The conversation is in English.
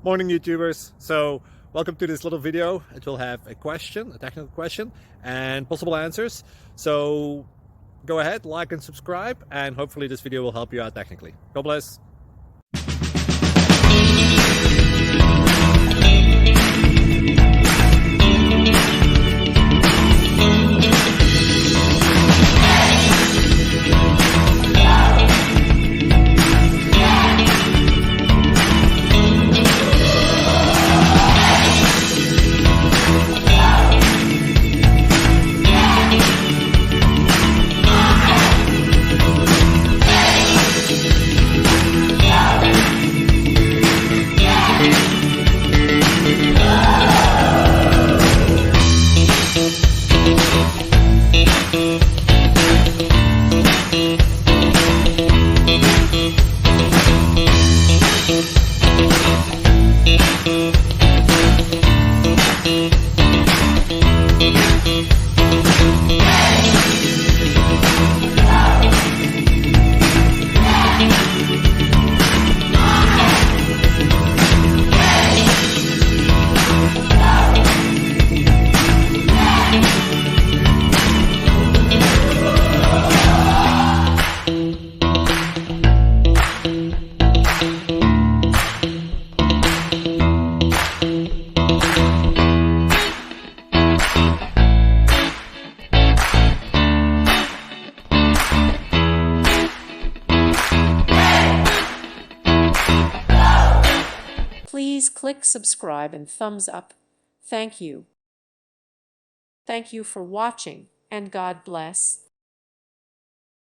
Morning, YouTubers. So welcome to this little video. It will have a question, a technical question, and possible answers. So go ahead, like and subscribe, and hopefully this video will help you out technically. God bless. Please click subscribe and thumbs up. Thank you. Thank you for watching, and God bless.